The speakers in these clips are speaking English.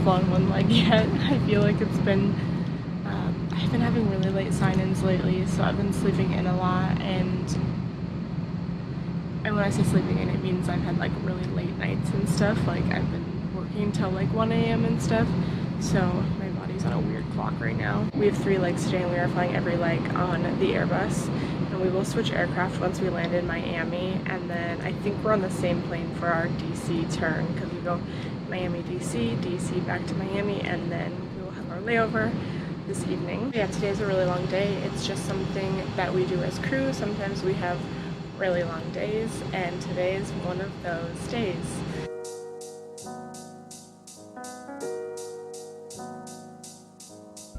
flown one leg yet. I feel like it's been, I've been having really late sign-ins lately, so I've been sleeping in a lot, and when I say sleeping in, it means I've had like really late nights and stuff. Like I've been working till like 1 a.m. and stuff, so my body's on a weird clock right now. We have 3 legs today and we are flying every leg on the Airbus, and we will switch aircraft once we land in Miami, and then I think we're on the same plane for our DC turn, because we go Miami, DC, DC back to Miami, and then we will have our layover this evening. Yeah, today's a really long day. It's just something that we do as crew. Sometimes we have really long days, and today is one of those days.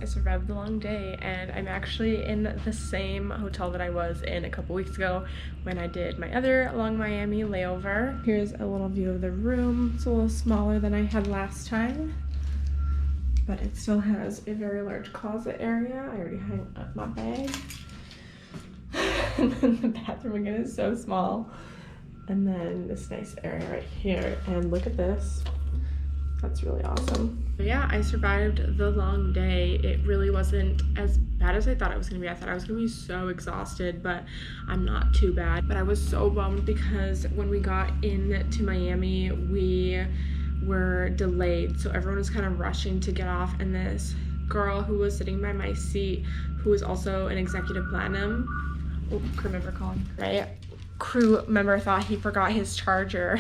I survived the long day, and I'm actually in the same hotel that I was in a couple weeks ago when I did my other long Miami layover. Here's a little view of the room. It's a little smaller than I had last time, but it still has a very large closet area. I already hung up my bag. And then the bathroom again is so small. And then this nice area right here. And look at this. That's really awesome. But yeah, I survived the long day. It really wasn't as bad as I thought it was gonna be. I thought I was gonna be so exhausted, but I'm not too bad. But I was so bummed because when we got into Miami, we were delayed. So everyone was kind of rushing to get off, and this girl who was sitting by my seat, who was also an executive platinum, crew member calling, right? Crew member thought he forgot his charger.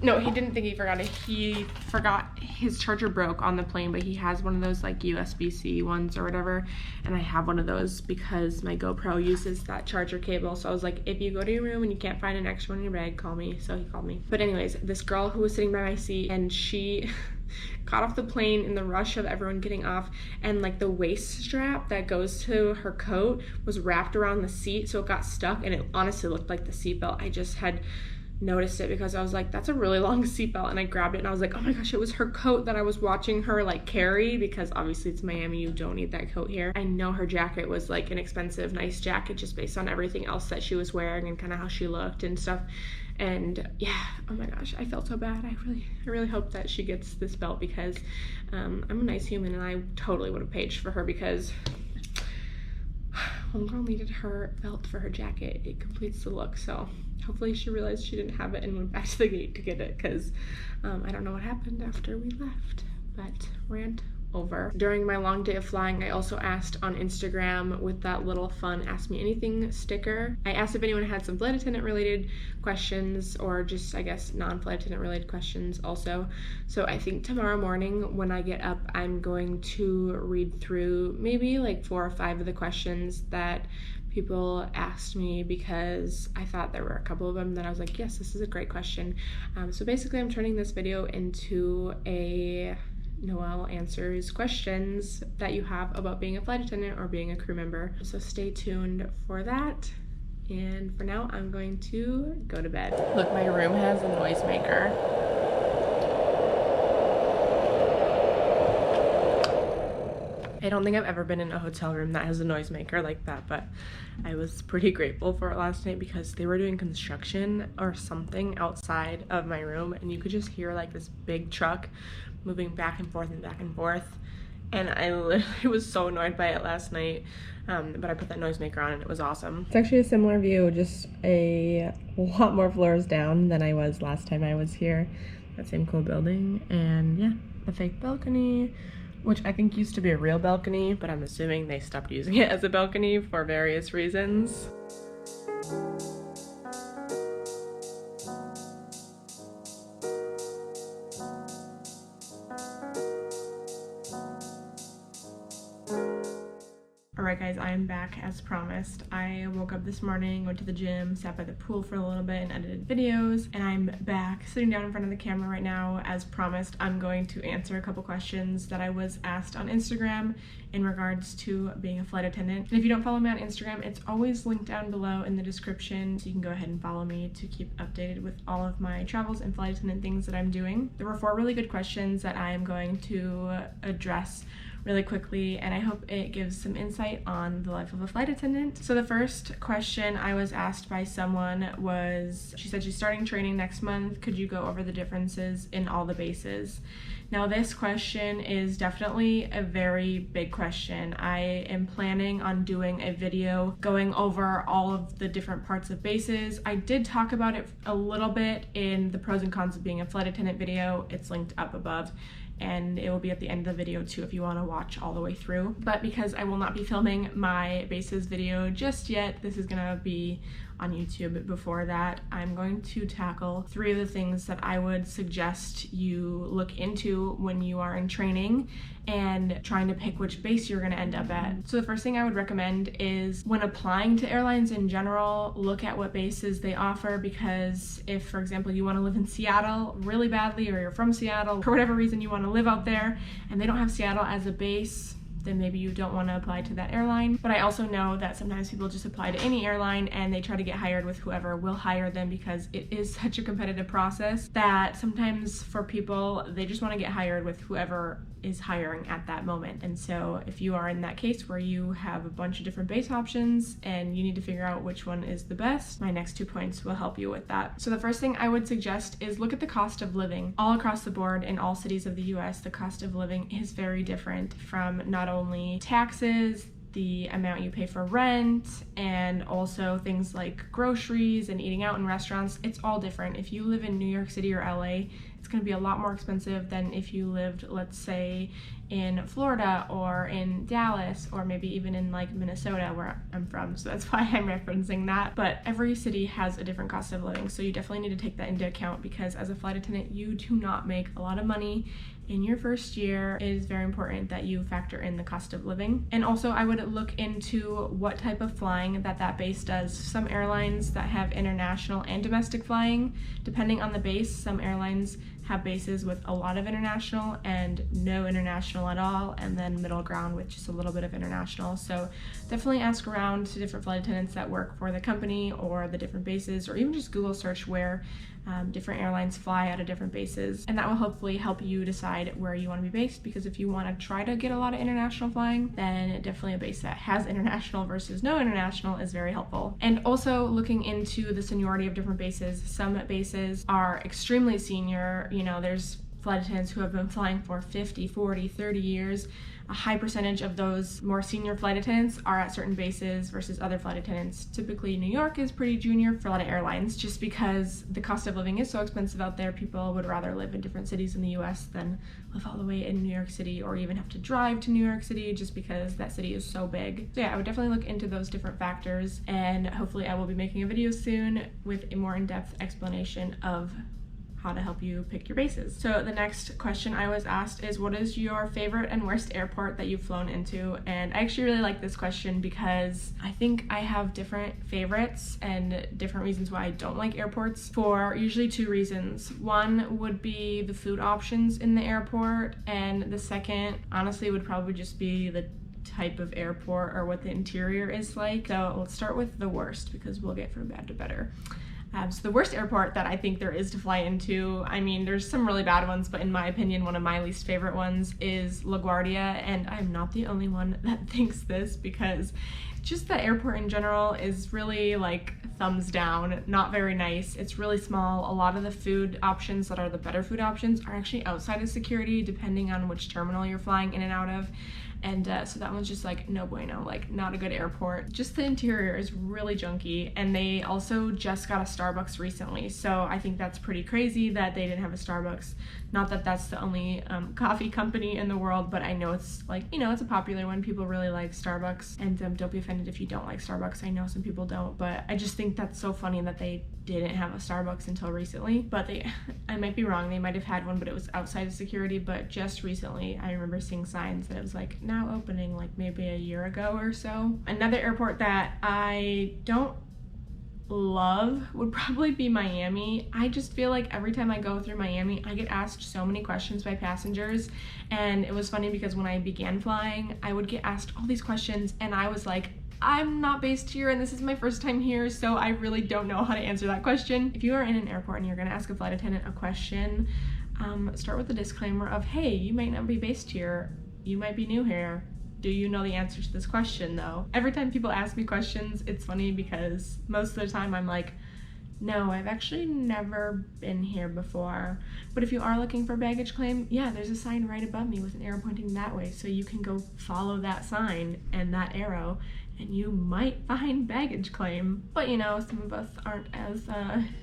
No, he didn't think he forgot it. He forgot his charger broke on the plane, but he has one of those like USB-C ones or whatever, and I have one of those because my GoPro uses that charger cable. So I was like, if you go to your room and you can't find an extra one in your bag, call me. So he called me. But anyways, this girl who was sitting by my seat, and she got off the plane in the rush of everyone getting off, and like the waist strap that goes to her coat was wrapped around the seat, so it got stuck, and it honestly looked like the seatbelt. I just had noticed it because I was like, that's a really long seatbelt, and I grabbed it and I was like, oh my gosh, it was her coat that I was watching her like carry, because obviously it's Miami, you don't need that coat here. I know her jacket was like an expensive, nice jacket just based on everything else that she was wearing and kind of how she looked and stuff. And yeah, oh my gosh, I felt so bad. I really hope that she gets this belt, because I'm a nice human and I totally would have paid for her, because homegirl needed her belt for her jacket. It completes the look. So hopefully she realized she didn't have it and went back to the gate to get it, because I don't know what happened after we left. But rant over. During my long day of flying, I also asked on Instagram with that little fun Ask Me Anything sticker. I asked if anyone had some flight attendant related questions, or just I guess non-flight attendant related questions also. So I think tomorrow morning when I get up, I'm going to read through maybe like 4 or 5 of the questions that people asked me, because I thought there were a couple of them that I was like, yes, this is a great question. So basically I'm turning this video into a Noelle answers questions that you have about being a flight attendant or being a crew member. So stay tuned for that. And for now, I'm going to go to bed. Look, my room has a noisemaker. I don't think I've ever been in a hotel room that has a noisemaker like that, but I was pretty grateful for it last night because they were doing construction or something outside of my room, and you could just hear like this big truck moving back and forth and back and forth, and I literally was so annoyed by it last night, but I put that noisemaker on and it was awesome. It's actually a similar view, just a lot more floors down than I was last time I was here. That same cool building, and yeah, the fake balcony, which I think used to be a real balcony, but I'm assuming they stopped using it as a balcony for various reasons. Alright guys, I am back as promised. I woke up this morning, went to the gym, sat by the pool for a little bit and edited videos, and I'm back sitting down in front of the camera right now. As promised, I'm going to answer a couple questions that I was asked on Instagram in regards to being a flight attendant. And if you don't follow me on Instagram, it's always linked down below in the description, so you can go ahead and follow me to keep updated with all of my travels and flight attendant things that I'm doing. There were 4 really good questions that I am going to address really quickly, and I hope it gives some insight on the life of a flight attendant. So the first question I was asked by someone was, she said she's starting training next month. Could you go over the differences in all the bases? Now this question is definitely a very big question. I am planning on doing a video going over all of the different parts of bases. I did talk about it a little bit in the pros and cons of being a flight attendant video. It's linked up above, and it will be at the end of the video too if you want to watch all the way through. But because I will not be filming my bases video just yet, this is gonna be on YouTube before that, I'm going to tackle 3 of the things that I would suggest you look into when you are in training and trying to pick which base you're gonna end up at. So the first thing I would recommend is, when applying to airlines in general, look at what bases they offer, because if, for example, you wanna live in Seattle really badly, or you're from Seattle, for whatever reason you wanna live out there, and they don't have Seattle as a base, then maybe you don't want to apply to that airline. But I also know that sometimes people just apply to any airline and they try to get hired with whoever will hire them, because it is such a competitive process that sometimes for people, they just want to get hired with whoever is hiring at that moment. And so if you are in that case where you have a bunch of different base options and you need to figure out which one is the best, my next 2 points will help you with that. So the first thing I would suggest is look at the cost of living. All across the board in all cities of the US, the cost of living is very different, from not only taxes, the amount you pay for rent, and also things like groceries and eating out in restaurants. It's all different. If you live in New York City or LA, it's going to be a lot more expensive than if you lived, let's say, in Florida or in Dallas, or maybe even in like Minnesota where I'm from. So that's why I'm referencing that. But every city has a different cost of living, so you definitely need to take that into account, because as a flight attendant, you do not make a lot of money in your first year. It is very important that you factor in the cost of living. And also I would look into what type of flying that base does. Some airlines that have international and domestic flying, depending on the base, some airlines have bases with a lot of international and no international at all, and then middle ground with just a little bit of international. So definitely ask around to different flight attendants that work for the company or the different bases, or even just Google search where different airlines fly out of different bases, and that will hopefully help you decide where you want to be based. Because if you want to try to get a lot of international flying, then definitely a base that has international versus no international is very helpful. And also looking into the seniority of different bases. Some bases are extremely senior. You know, there's flight attendants who have been flying for 50, 40, 30 years. A high percentage of those more senior flight attendants are at certain bases versus other flight attendants. Typically, New York is pretty junior for a lot of airlines, just because the cost of living is so expensive out there. People would rather live in different cities in the US than live all the way in New York City, or even have to drive to New York City, just because that city is so big. So yeah, I would definitely look into those different factors, and hopefully I will be making a video soon with a more in-depth explanation of how to help you pick your bases. So the next question I was asked is, what is your favorite and worst airport that you've flown into? And I actually really like this question, because I think I have different favorites and different reasons why I don't like airports, for usually 2 reasons. One would be the food options in the airport, and the second, honestly, would probably just be the type of airport or what the interior is like. So let's start with the worst, because we'll get from bad to better. So the worst airport that I think there is to fly into, I mean, there's some really bad ones, but in my opinion, one of my least favorite ones is LaGuardia, and I'm not the only one that thinks this, because just the airport in general is really like thumbs down, not very nice. It's really small. A lot of the food options that are the better food options are actually outside of security, depending on which terminal you're flying in and out of. And so that one's just like no bueno, like not a good airport. Just the interior is really junky, and they also just got a Starbucks recently, so I think that's pretty crazy that they didn't have a Starbucks. Not that that's the only coffee company in the world, but I know it's like, you know, it's a popular one. People really like Starbucks, and don't be offended if you don't like Starbucks. I know some people don't, but I just think that's so funny that they didn't have a Starbucks until recently. But I might be wrong, they might have had one, but it was outside of security. But just recently I remember seeing signs that it was like now opening, like maybe a year ago or so. Another airport that I don't love would probably be Miami. I just feel like every time I go through Miami, I get asked so many questions by passengers, and it was funny because when I began flying, I would get asked all these questions, and I was like, I'm not based here and this is my first time here, so I really don't know how to answer that question. If you are in an airport and you're going to ask a flight attendant a question, start with a disclaimer of, hey, you might not be based here. you might be new here. Do you know the answer to this question though? Every time people ask me questions, it's funny because most of the time I'm like, no, I've actually never been here before. But if you are looking for baggage claim, yeah, there's a sign right above me with an arrow pointing that way, so you can go follow that sign and that arrow, and you might find baggage claim. But you know, some of us aren't as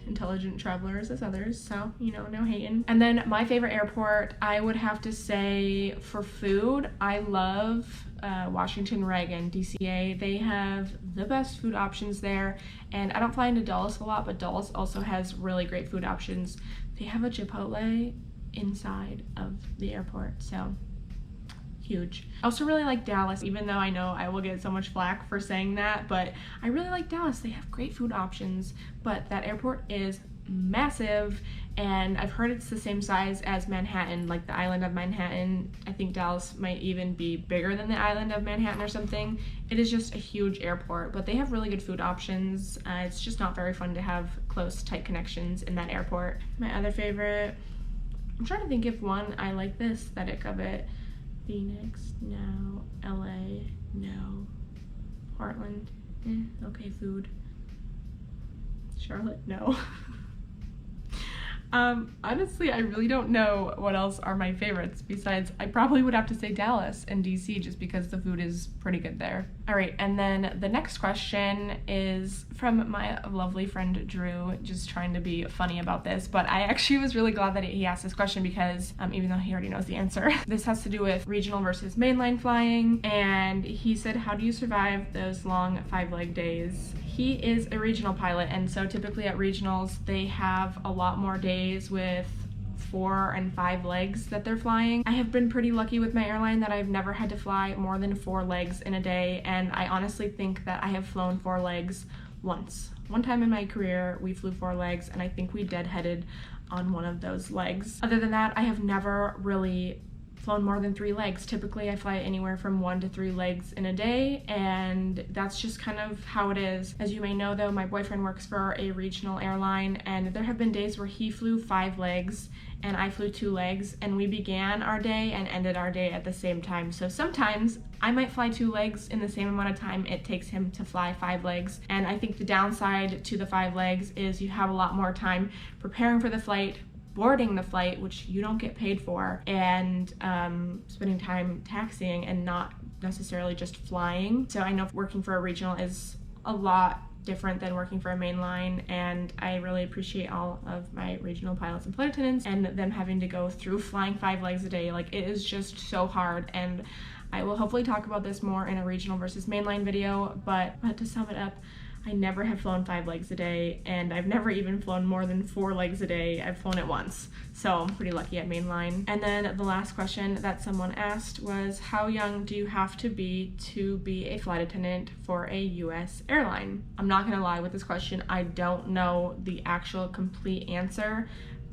intelligent travelers as others, so you know, no hating. And then my favorite airport, I would have to say for food, I love Washington Reagan, DCA. They have the best food options there, and I don't fly into Dulles a lot, but Dulles also has really great food options. They have a Chipotle inside of the airport, so huge. I also really like Dallas, even though I know I will get so much flack for saying that, but I really like Dallas. They have great food options, but that airport is massive, and I've heard it's the same size as Manhattan, like the island of Manhattan. I think Dallas might even be bigger than the island of Manhattan or something. It is just a huge airport, but they have really good food options. It's just not very fun to have close, tight connections in that airport. My other favorite, I'm trying to think if one, I like the aesthetic of it. Phoenix, no. LA, no. Portland, okay, food. Charlotte, no. Honestly, I really don't know what else are my favorites besides I probably would have to say Dallas and DC just because the food is pretty good there. All right, and then the next question is from my lovely friend Drew, just trying to be funny about this, but I actually was really glad that he asked this question because even though he already knows the answer, this has to do with regional versus mainline flying, and he said, how do you survive those long 5-leg days? He is a regional pilot, and so typically at regionals they have a lot more days with 4 and 5 legs that they're flying. I have been pretty lucky with my airline that I've never had to fly more than 4 legs in a day, and I honestly think that I have flown 4 legs once. One time in my career we flew 4 legs, and I think we deadheaded on one of those legs. Other than that, I have never really flown more than 3 legs. Typically I fly anywhere from 1 to 3 legs in a day, and that's just kind of how it is. As you may know though, my boyfriend works for a regional airline, and there have been days where he flew 5 legs and I flew 2 legs, and we began our day and ended our day at the same time. So sometimes I might fly 2 legs in the same amount of time it takes him to fly 5 legs. And I think the downside to the 5 legs is you have a lot more time preparing for the flight, boarding the flight, which you don't get paid for, and spending time taxiing and not necessarily just flying. So I know working for a regional is a lot different than working for a mainline, and I really appreciate all of my regional pilots and flight attendants and them having to go through flying 5 legs a day. Like, it is just so hard, and I will hopefully talk about this more in a regional versus mainline video, but to sum it up, I never have flown 5 legs a day, and I've never even flown more than 4 legs a day. I've flown it once, so I'm pretty lucky at mainline. And then the last question that someone asked was, how young do you have to be a flight attendant for a US airline? I'm not gonna lie with this question, I don't know the actual complete answer,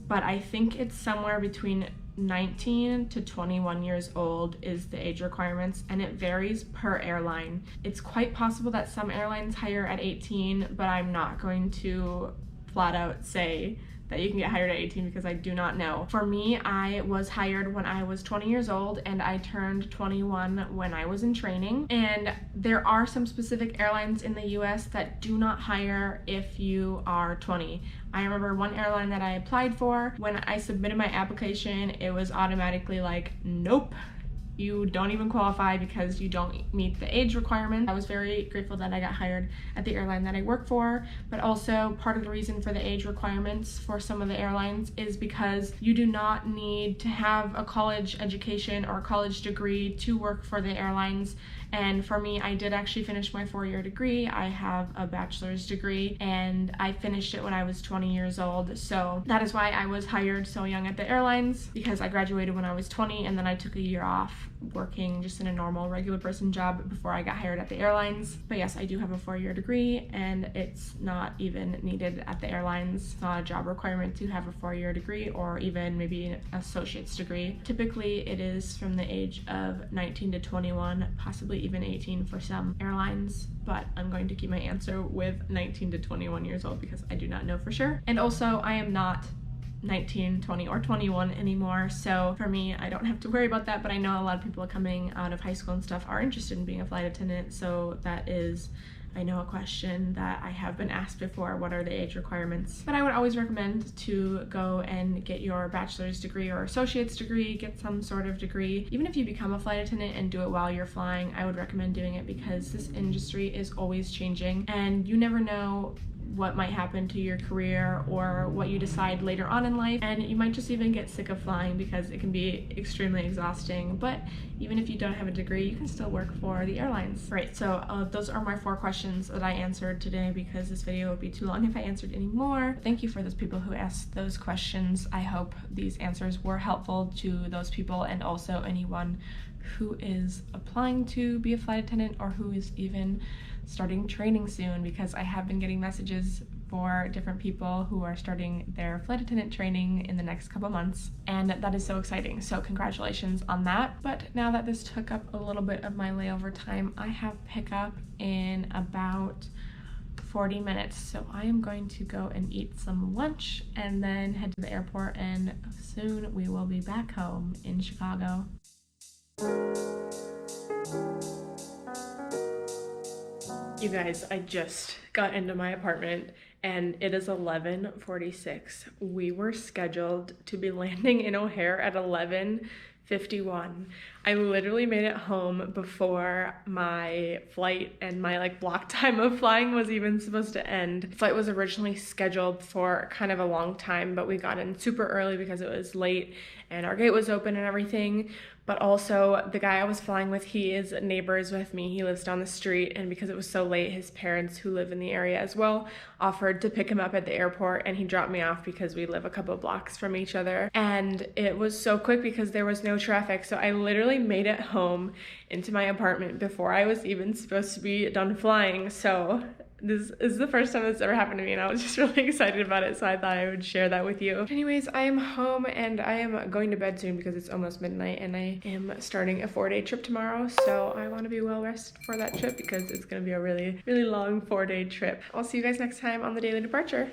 but I think it's somewhere between 19 to 21 years old is the age requirements, and it varies per airline. It's quite possible that some airlines hire at 18, but I'm not going to flat out say that you can get hired at 18 because I do not know. For me, I was hired when I was 20 years old, and I turned 21 when I was in training. And there are some specific airlines in the US that do not hire if you are 20. I remember one airline that I applied for, when I submitted my application, it was automatically like, nope, you don't even qualify because you don't meet the age requirement. I was very grateful that I got hired at the airline that I work for, but also part of the reason for the age requirements for some of the airlines is because you do not need to have a college education or a college degree to work for the airlines. And for me, I did actually finish my 4-year degree. I have a bachelor's degree, and I finished it when I was 20 years old. So that is why I was hired so young at the airlines, because I graduated when I was 20, and then I took a year off working just in a normal regular person job before I got hired at the airlines. But yes, I do have a 4-year degree, and it's not even needed at the airlines. It's not a job requirement to have a 4-year degree or even maybe an associate's degree. Typically, it is from the age of 19 to 21, possibly even 18 for some airlines, but I'm going to keep my answer with 19 to 21 years old because I do not know for sure. And also, I am not 19, 20, or 21 anymore. So for me, I don't have to worry about that, but I know a lot of people coming out of high school and stuff are interested in being a flight attendant. So that is, I know, a question that I have been asked before. What are the age requirements? But I would always recommend to go and get your bachelor's degree or associate's degree, get some sort of degree. Even if you become a flight attendant and do it while you're flying, I would recommend doing it because this industry is always changing and you never know what might happen to your career or what you decide later on in life, and you might just even get sick of flying because it can be extremely exhausting. But even if you don't have a degree, you can still work for the airlines. Right, so those are my 4 questions that I answered today because this video would be too long if I answered any more. Thank you for those people who asked those questions. I hope these answers were helpful to those people and also anyone who is applying to be a flight attendant or who is even starting training soon, because I have been getting messages for different people who are starting their flight attendant training in the next couple months, and that is so exciting. So congratulations on that. But now that this took up a little bit of my layover time, I have pickup in about 40 minutes. So I am going to go and eat some lunch and then head to the airport, and soon we will be back home in Chicago. You guys, I just got into my apartment and it is 11:46. We were scheduled to be landing in O'Hare at 11:51. I literally made it home before my flight and my block time of flying was even supposed to end. The flight was originally scheduled for kind of a long time, but we got in super early because it was late and our gate was open and everything. But also the guy I was flying with, he is neighbors with me. He lives down the street, and because it was so late, his parents, who live in the area as well, offered to pick him up at the airport, and he dropped me off because we live a couple of blocks from each other. And it was so quick because there was no traffic, so I literally made it home into my apartment before I was even supposed to be done flying. So this is the first time that's ever happened to me, and I was just really excited about it, so I thought I would share that with you. Anyways, I am home and I am going to bed soon because it's almost midnight, and I am starting a 4-day trip tomorrow, so I want to be well rested for that trip because it's going to be a really, really long 4-day trip. I'll see you guys next time on the Daily Departure.